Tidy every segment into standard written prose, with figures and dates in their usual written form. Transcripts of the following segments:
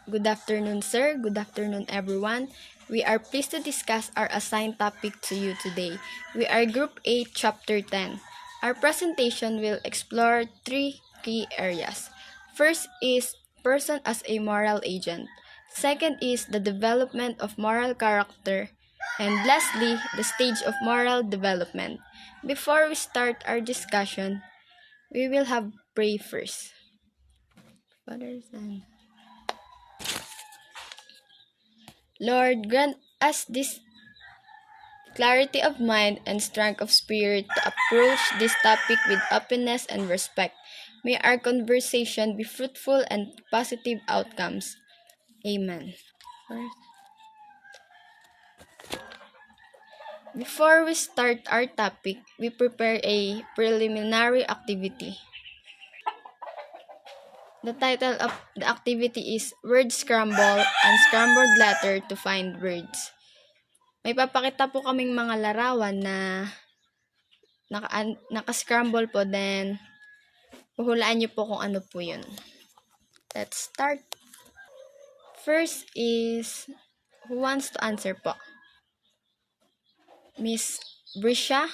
Good afternoon, sir. Good afternoon, everyone. We are pleased to discuss our assigned topic to you today. We are Group 8, Chapter 10. Our presentation will explore three key areas. First is person as a moral agent. Second is the development of moral character. And lastly, the stage of moral development. Before we start our discussion, we will have pray first. Father, Son. Lord, grant us this clarity of mind and strength of spirit to approach this topic with openness and respect. May our conversation be fruitful and positive outcomes. Amen. Before we start our topic, we prepare a preliminary activity. The title of the activity is Word Scramble and Scrambled Letter to Find Words. May papakita po kaming mga larawan na naka-scramble po, then huhulaan niyo po kung ano po yun. Let's start. First is, who wants to answer po? Miss Brisha?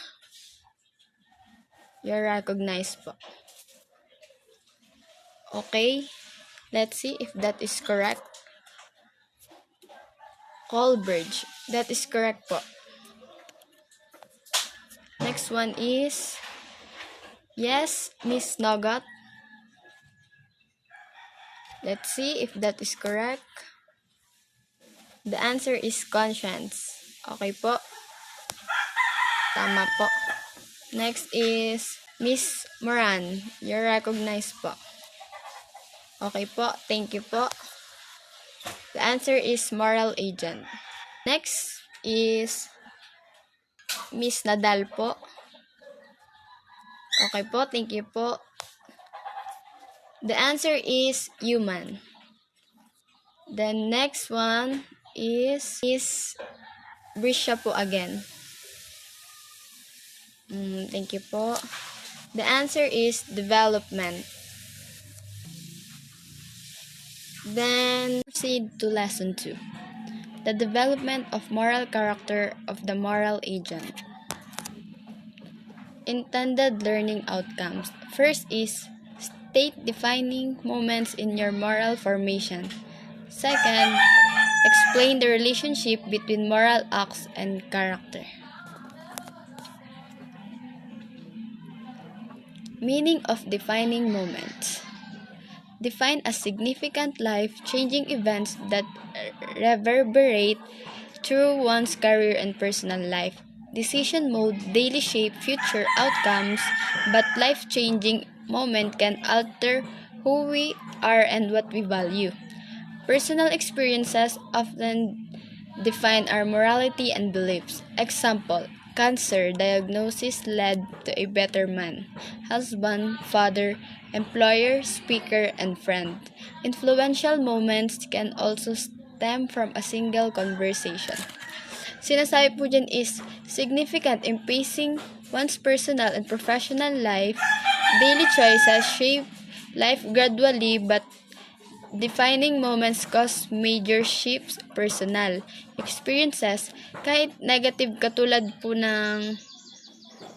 You're recognized po. Okay, let's see if that is correct. Colbridge, that is correct po. Next one is, yes, Miss Nogat. Let's see if that is correct. The answer is conscience. Okay po. Tama po. Next is Miss Moran. You're recognized po. Okay po. Thank you po. The answer is moral agent. Next is Miss Nadal po. Okay po. Thank you po. The answer is human. The next one is Brisha po again. Thank you po. The answer is development. Then proceed to lesson 2. The development of moral character of the moral agent. Intended learning outcomes. First is state defining moments in your moral formation. Second, explain the relationship between moral acts and character. Meaning of defining moments. Define as significant life-changing events that reverberate through one's career and personal life. Decision mode daily shape future outcomes, but life-changing moment can alter who we are and what we value. Personal experiences often define our morality and beliefs. Example, cancer diagnosis led to a better man, husband, father, employer, speaker, and friend. Influential moments can also stem from a single conversation. Sinasabi po dyan is significant in pacing one's personal and professional life. Daily choices shape life gradually, but defining moments cause major shifts. Personal experiences, kahit negative, katulad po ng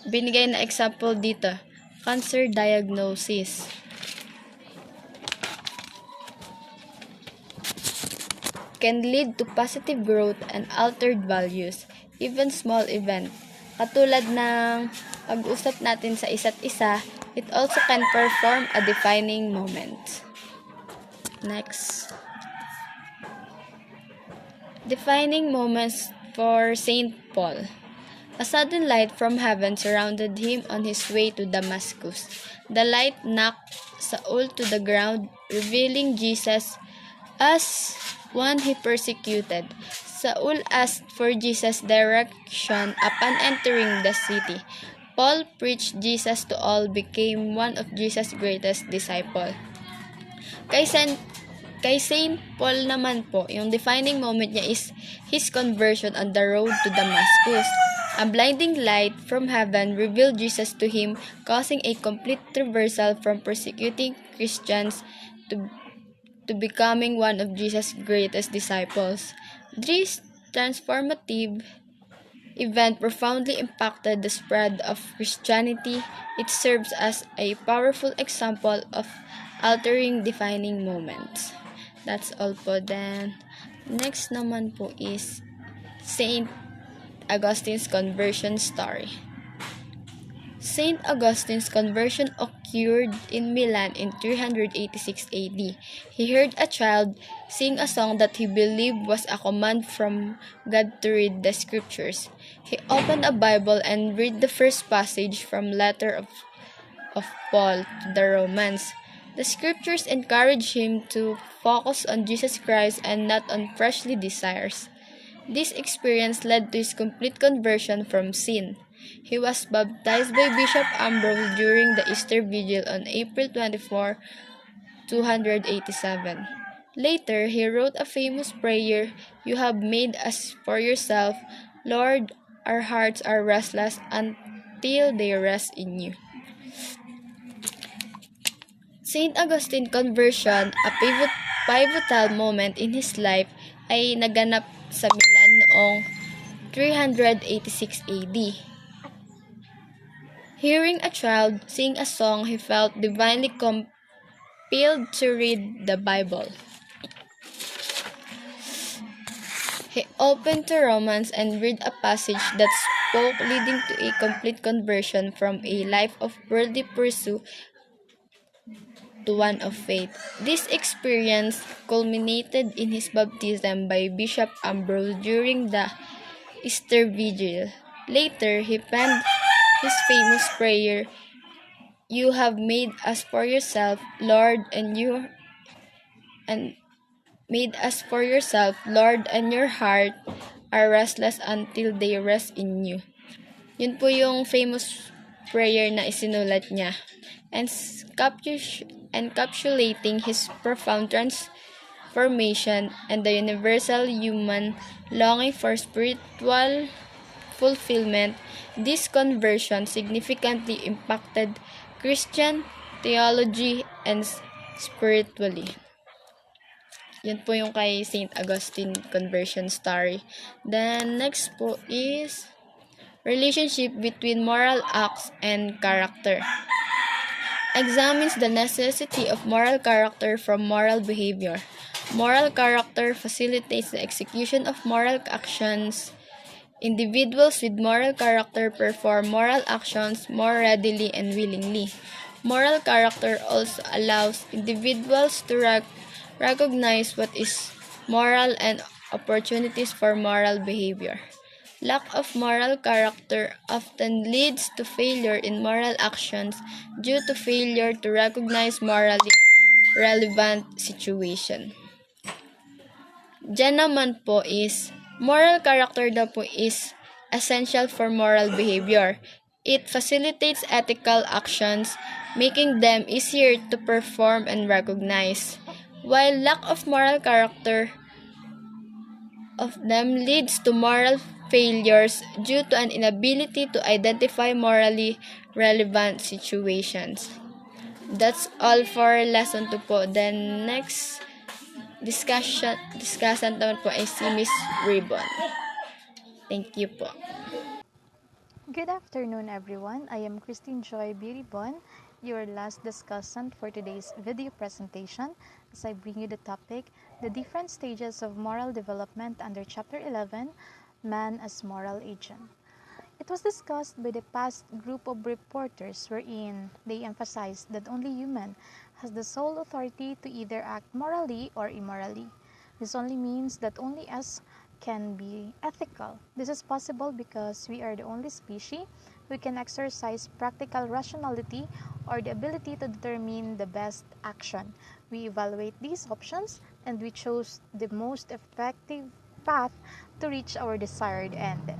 binigay na example dito, cancer diagnosis. Can lead to positive growth and altered values. Even small event, katulad ng pag-usap natin sa isa't isa, it also can perform a defining moment. Next. Defining moments for Saint Paul. A sudden light from heaven surrounded him on his way to Damascus. The light knocked Saul to the ground, revealing Jesus as one he persecuted. Saul asked for Jesus' direction upon entering the city. Paul preached Jesus to all, became one of Jesus' greatest disciples. Kay Saint Paul naman po, yung defining moment niya is his conversion on the road to Damascus. A blinding light from heaven revealed Jesus to him, causing a complete reversal from persecuting Christians to to becoming one of Jesus' greatest disciples. This transformative event profoundly impacted the spread of Christianity. It serves as a powerful example of altering defining moments. That's all po. Then, next naman po is Saint Augustine's conversion story. Saint Augustine's conversion occurred in Milan in 386 AD. He heard a child sing a song that he believed was a command from God to read the scriptures. He opened a Bible and read the first passage from letter of Paul to the Romans. The scriptures encouraged him to focus on Jesus Christ and not on fleshly desires. This experience led to his complete conversion from sin. He was baptized by Bishop Ambrose during the Easter Vigil on April 24, 287. Later, he wrote a famous prayer, "You have made us for yourself, Lord, our hearts are restless until they rest in you." Saint Augustine's conversion, a pivotal moment in his life, ay naganap sa Milan noong 386 AD. Hearing a child sing a song, he felt divinely compelled to read the Bible. He opened to Romans and read a passage that spoke, leading to a complete conversion from a life of worldly pursuit to one of faith. This experience culminated in his baptism by Bishop Ambrose during the Easter Vigil. Later, he penned his famous prayer, "You have made us for yourself, Lord, and your heart are restless until they rest in you." Yun po yung famous prayer na isinulat niya. And encapsulating his profound transformation and the universal human longing for spiritual fulfillment, this conversion significantly impacted Christian theology and spiritually. Yun po yung kay Saint Augustine conversion story. Then next po is relationship between moral acts and character. Examines the necessity of moral character from moral behavior. Moral character facilitates the execution of moral actions. Individuals with moral character perform moral actions more readily and willingly. Moral character also allows individuals to recognize what is moral and opportunities for moral behavior. Lack of moral character often leads to failure in moral actions due to failure to recognize morally relevant situation. Diyan naman po is, moral character daw po is essential for moral behavior. It facilitates ethical actions, making them easier to perform and recognize, while lack of moral character of them leads to moral failures due to an inability to identify morally relevant situations. That's all for lesson 2 po. Then next discussion naman po ay si Miss Ribbon. Thank you po. Good afternoon, everyone. I am Christine Joy Biribon, your last discussant for today's video presentation, as I bring you the topic, the different stages of moral development under Chapter 11, Man as Moral Agent. It was discussed by the past group of reporters wherein they emphasized that only human has the sole authority to either act morally or immorally. This only means that only us can be ethical. This is possible because we are the only species who can exercise practical rationality or the ability to determine the best action. We evaluate these options and we chose the most effective path to reach our desired end.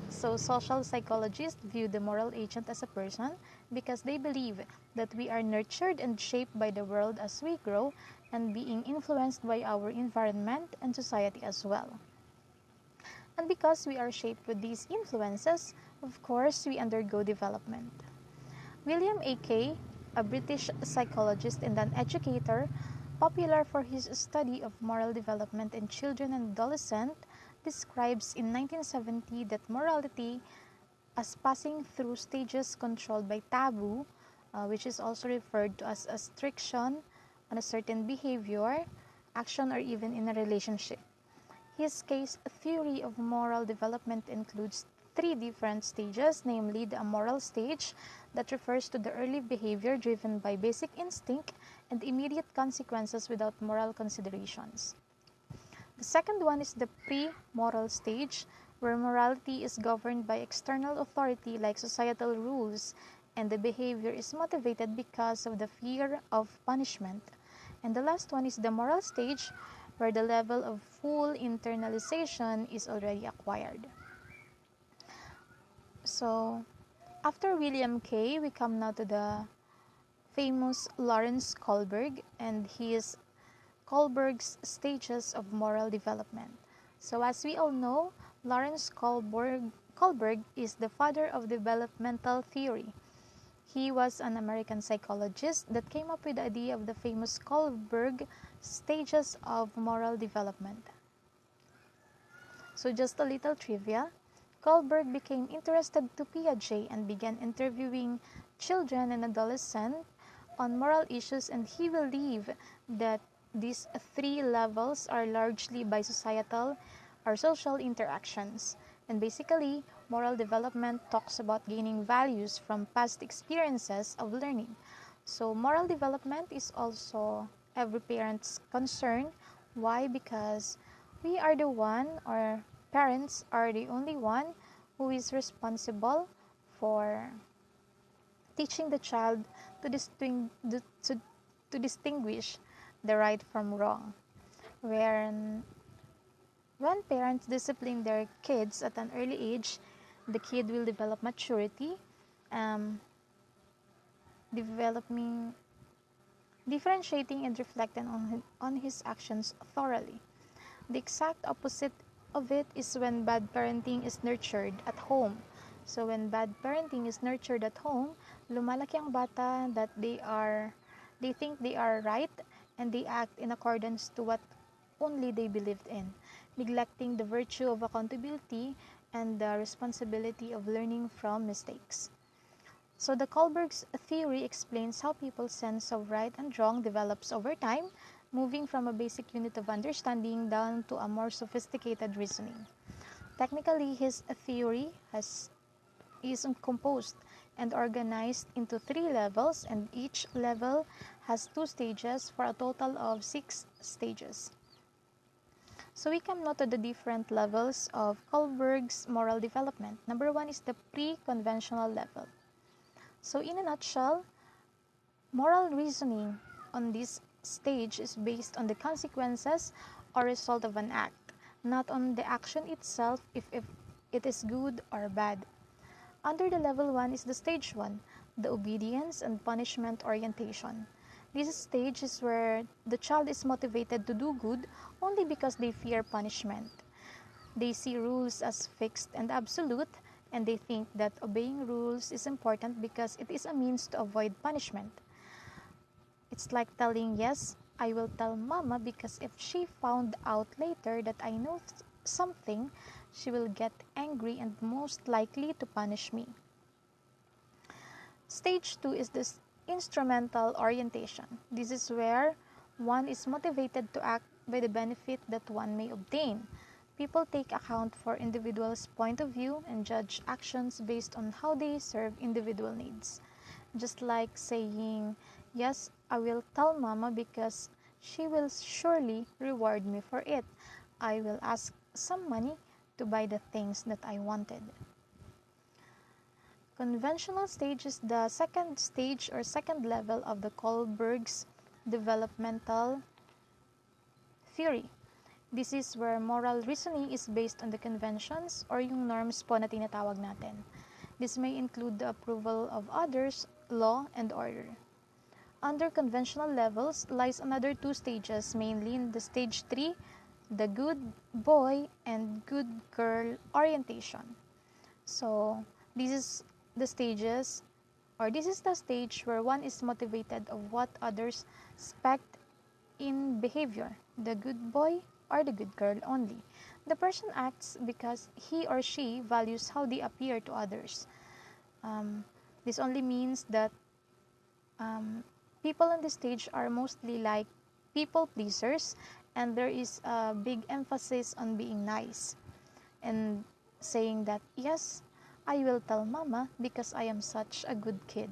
So social psychologists view the moral agent as a person because they believe that we are nurtured and shaped by the world as we grow and being influenced by our environment and society as well. And because we are shaped with these influences, of course, we undergo development. William A. Kay, a British psychologist and an educator, popular for his study of moral development in children and adolescents, describes in 1970 that morality as passing through stages controlled by taboo, which is also referred to as a restriction on a certain behavior, action, or even in a relationship. His case theory of moral development includes three different stages, namely the amoral stage that refers to the early behavior driven by basic instinct and immediate consequences without moral considerations. The second one is the pre-moral stage, where morality is governed by external authority like societal rules, and the behavior is motivated because of the fear of punishment. And the last one is the moral stage, where the level of full internalization is already acquired. So, after William Kay, we come now to the famous Lawrence Kohlberg and his Kohlberg's stages of moral development. So as we all know, Lawrence Kohlberg is the father of developmental theory. He was an American psychologist that came up with the idea of the famous Kohlberg stages of moral development. So just a little trivia, Kohlberg became interested to Piaget and began interviewing children and adolescents on moral issues, and he believed that these three levels are largely by societal or social interactions. And basically, moral development talks about gaining values from past experiences of learning. So moral development is also every parent's concern. Why? Because we are the one, or parents are the only one who is responsible for teaching the child to, to distinguish the right from wrong. When parents discipline their kids at an early age, the kid will develop maturity, um, developing, differentiating and reflecting on his actions thoroughly. The exact opposite of it is when bad parenting is nurtured at home. So when bad parenting is nurtured at home, lumalaki ang bata that they think they are right, and they act in accordance to what only they believed in, neglecting the virtue of accountability and the responsibility of learning from mistakes. So the Kohlberg's theory explains how people's sense of right and wrong develops over time, moving from a basic unit of understanding down to a more sophisticated reasoning. Technically, his theory is composed and organized into three levels, and each level has two stages for a total of 6 stages. So we come now to the different levels of Kohlberg's moral development. Number one is the pre-conventional level. So in a nutshell, moral reasoning on this stage is based on the consequences or result of an act, not on the action itself, if it is good or bad. Under the level 1 is the stage 1, the obedience and punishment orientation. This stage is where the child is motivated to do good only because they fear punishment. They see rules as fixed and absolute, and they think that obeying rules is important because it is a means to avoid punishment. It's like telling, yes, I will tell mama because if she found out later that I know something, she will get angry and most likely to punish me. Stage 2 is this instrumental orientation. This is where one is motivated to act by the benefit that one may obtain. People take account for individuals' point of view and judge actions based on how they serve individual needs. Just like saying, yes, I will tell mama because she will surely reward me for it. I will ask some money to buy the things that I wanted. Conventional stage is the second stage or second level of the Kohlberg's developmental theory. This is where moral reasoning is based on the conventions or yung norms po na tinatawag natin. This may include the approval of others, law, and order. Under conventional levels lies another two stages, mainly in the stage 3, the good boy and good girl orientation. So, this is the stages, or this is the stage where one is motivated of what others expect in behavior, the good boy or the good girl only. The person acts because he or she values how they appear to others. Um, this only means that um, people on this stage are mostly like people pleasers, and there is a big emphasis on being nice and saying that, yes, I will tell mama because I am such a good kid.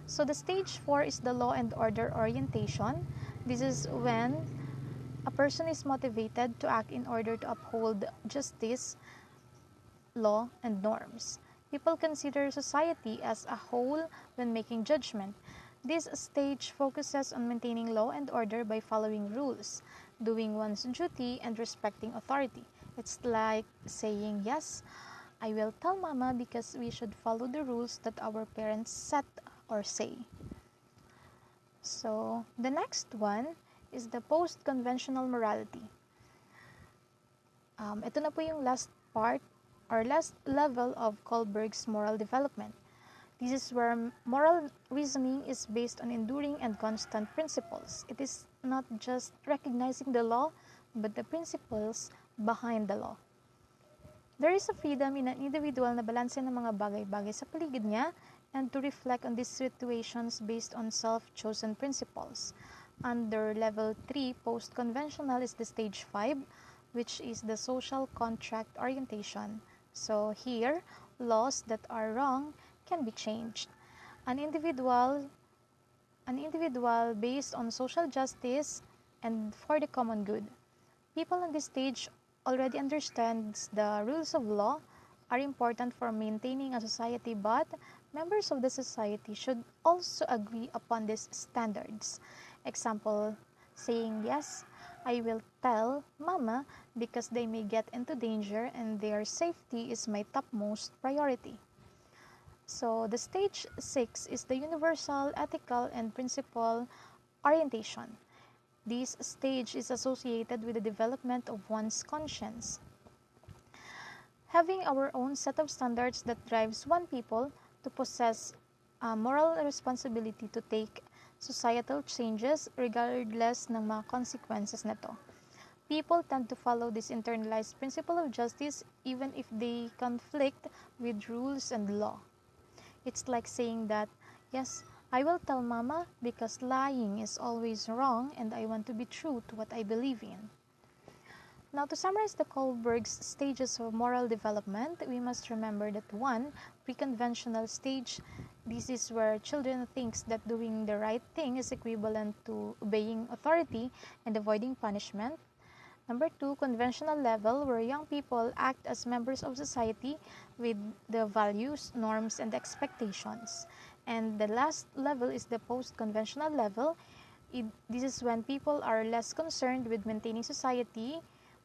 So the stage 4 is the law and order orientation. This is when a person is motivated to act in order to uphold justice, law, and norms. People consider society as a whole when making judgment. This stage focuses on maintaining law and order by following rules, doing one's duty, and respecting authority. It's like saying, yes, I will tell mama because we should follow the rules that our parents set or say. So, the next one is the post-conventional morality. Ito na po yung last part or last level of Kohlberg's moral development. This is where moral reasoning is based on enduring and constant principles. It is not just recognizing the law, but the principles behind the law. There is a freedom in an individual na balanse ng mga bagay-bagay sa paligid niya and to reflect on these situations based on self-chosen principles. Under level 3, post-conventional is the stage 5, which is the social contract orientation. So here, laws that are wrong can be changed. An individual based on social justice and for the common good. People on this stage already understands the rules of law are important for maintaining a society, but members of the society should also agree upon these standards. Example, saying, yes, I will tell mama because they may get into danger and their safety is my topmost priority. So the stage 6 is the universal ethical and principle orientation. This stage is associated with the development of one's conscience. Having our own set of standards that drives one people to possess a moral responsibility to take societal changes regardless ng mga consequences nito. People tend to follow this internalized principle of justice even if they conflict with rules and law. It's like saying that, yes, I will tell mama because lying is always wrong and I want to be true to what I believe in. Now, to summarize the Kohlberg's stages of moral development, we must remember that 1, pre-conventional stage, this is where children thinks that doing the right thing is equivalent to obeying authority and avoiding punishment. Number 2, conventional level, where young people act as members of society with the values, norms, and expectations. And the last level is the post-conventional level. This is when people are less concerned with maintaining society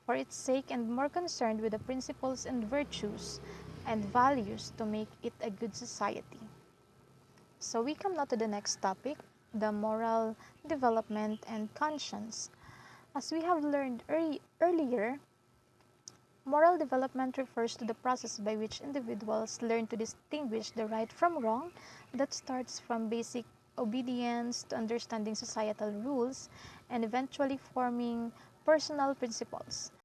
for its sake and more concerned with the principles and virtues and values to make it a good society. So we come now to the next topic, the moral development and conscience. As we have learned earlier, moral development refers to the process by which individuals learn to distinguish the right from wrong that starts from basic obedience to understanding societal rules and eventually forming personal principles.